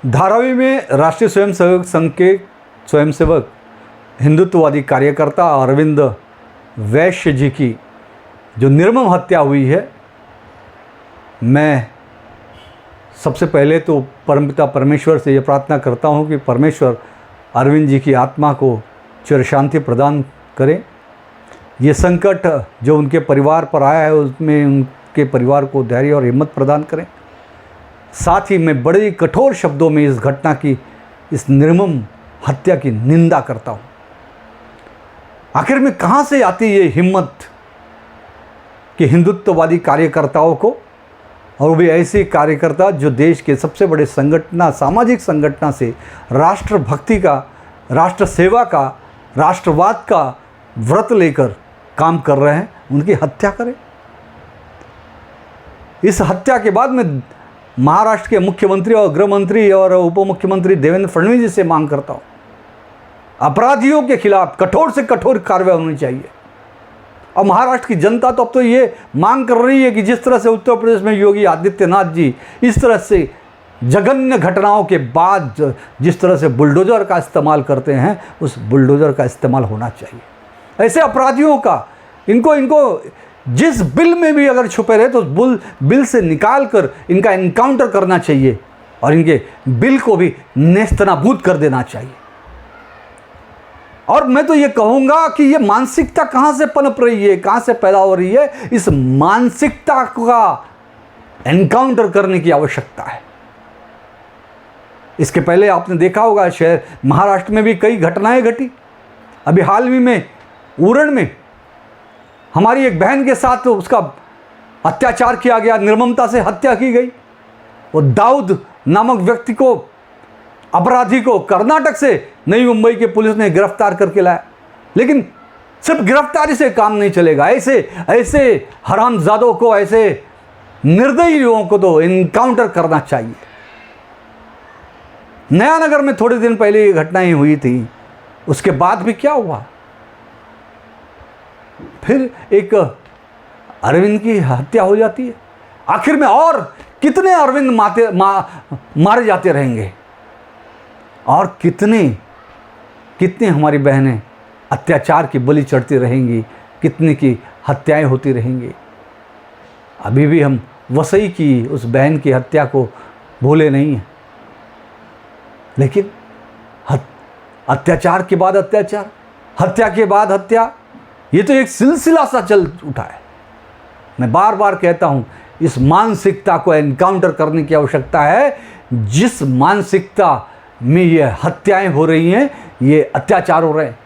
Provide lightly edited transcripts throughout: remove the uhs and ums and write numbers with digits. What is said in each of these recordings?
धारावी में राष्ट्रीय स्वयंसेवक संघ के स्वयंसेवक हिंदुत्ववादी कार्यकर्ता अरविंद वैश्य जी की जो निर्मम हत्या हुई है, मैं सबसे पहले तो परमपिता परमेश्वर से ये प्रार्थना करता हूँ कि परमेश्वर अरविंद जी की आत्मा को चिर शांति प्रदान करें। ये संकट जो उनके परिवार पर आया है उसमें उनके परिवार को धैर्य और हिम्मत प्रदान करें। साथ ही मैं बड़े कठोर शब्दों में इस घटना की, इस निर्मम हत्या की निंदा करता हूँ। आखिर में कहाँ से आती ये हिम्मत कि हिंदुत्ववादी कार्यकर्ताओं को, और वो भी ऐसे कार्यकर्ता जो देश के सबसे बड़े संगठन, सामाजिक संगठन से राष्ट्रभक्ति का, राष्ट्र सेवा का, राष्ट्रवाद का व्रत लेकर काम कर रहे हैं, उनकी हत्या करें। इस हत्या के बाद में महाराष्ट्र के मुख्यमंत्री और गृह मंत्री और उप मुख्यमंत्री देवेंद्र फडणवीस जी से मांग करता हूँ, अपराधियों के खिलाफ कठोर से कठोर कार्रवाई होनी चाहिए। और महाराष्ट्र की जनता तो अब तो ये मांग कर रही है कि जिस तरह से उत्तर प्रदेश में योगी आदित्यनाथ जी इस तरह से जघन्य घटनाओं के बाद जिस तरह से बुलडोज़र का इस्तेमाल करते हैं, उस बुलडोज़र का इस्तेमाल होना चाहिए। ऐसे अपराधियों का इनको जिस बिल में भी अगर छुपे रहे तो बिल से निकाल कर इनका इनकाउंटर करना चाहिए और इनके बिल को भी नेस्तनाबूद कर देना चाहिए। और मैं तो ये कहूँगा कि ये मानसिकता कहाँ से पनप रही है, कहाँ से पैदा हो रही है, इस मानसिकता का एनकाउंटर करने की आवश्यकता है। इसके पहले आपने देखा होगा शहर महाराष्ट्र में भी कई घटनाएं घटी। अभी हाल ही में उरण में हमारी एक बहन के साथ उसका अत्याचार किया गया, निर्ममता से हत्या की गई। वो दाऊद नामक व्यक्ति को, अपराधी को कर्नाटक से नई मुंबई के पुलिस ने गिरफ्तार करके लाया। लेकिन सिर्फ गिरफ्तारी से काम नहीं चलेगा, ऐसे हरामजादों को, ऐसे निर्दयी लोगों को तो इनकाउंटर करना चाहिए। नयानगर में थोड़े दिन पहले ये घटनाएं हुई थी, उसके बाद भी क्या हुआ? फिर एक अरविंद की हत्या हो जाती है। आखिर में और कितने अरविंद मारे जाते रहेंगे और कितनी हमारी बहनें अत्याचार की बलि चढ़ती रहेंगी, कितनी की हत्याएं होती रहेंगी। अभी भी हम वसई की उस बहन की हत्या को भूले नहीं हैं, लेकिन अत्याचार के बाद अत्याचार, हत्या के बाद हत्या, ये तो एक सिलसिला सा चल उठा है। मैं बार बार कहता हूँ, इस मानसिकता को एनकाउंटर करने की आवश्यकता है। जिस मानसिकता में ये हत्याएं हो रही हैं, ये अत्याचार हो रहे हैं।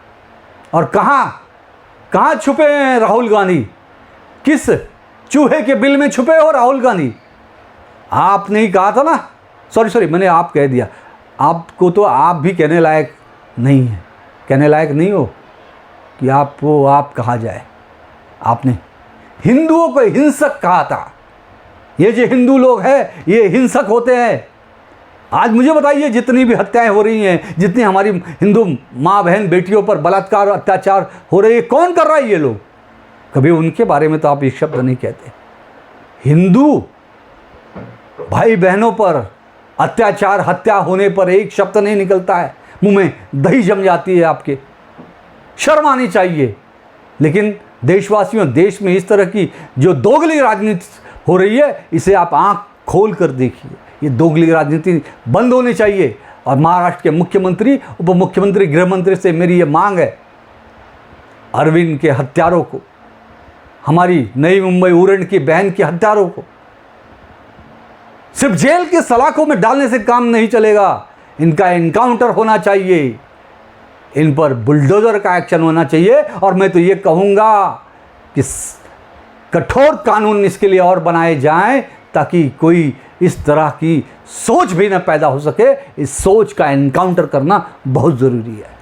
और कहाँ छुपे हैं राहुल गांधी? किस चूहे के बिल में छुपे हो राहुल गांधी? आपने ही कहा था ना, सॉरी मैंने आप कह दिया, आपको तो आप भी कहने लायक नहीं है, कहने लायक नहीं हो कि आपको आप कहा जाए। आपने हिंदुओं को हिंसक कहा था। ये जो हिंदू लोग हैं ये हिंसक होते हैं। आज मुझे बताइए, जितनी भी हत्याएं हो रही हैं, जितनी हमारी हिंदू माँ बहन बेटियों पर बलात्कार और अत्याचार हो रहे हैं, कौन कर रहा है ये लोग? कभी उनके बारे में तो आप एक शब्द नहीं कहते। हिंदू भाई बहनों पर अत्याचार, हत्या होने पर एक शब्द नहीं निकलता है, मुंह में दही जम जाती है आपके। शर्म आनी चाहिए। लेकिन देशवासियों, देश में इस तरह की जो दोगली राजनीति हो रही है, इसे आप आंख खोल कर देखिए। ये दोगली राजनीति बंद होनी चाहिए। और महाराष्ट्र के मुख्यमंत्री, उप मुख्यमंत्री, गृह मंत्री से मेरी ये मांग है, अरविंद के हत्यारों को, हमारी नई मुंबई उरण की बहन के हत्यारों को सिर्फ जेल के सलाखों में डालने से काम नहीं चलेगा। इनका एनकाउंटर होना चाहिए, इन पर बुलडोजर का एक्शन होना चाहिए। और मैं तो ये कहूँगा कि कठोर कानून इसके लिए और बनाए जाएं, ताकि कोई इस तरह की सोच भी न पैदा हो सके। इस सोच का एनकाउंटर करना बहुत ज़रूरी है।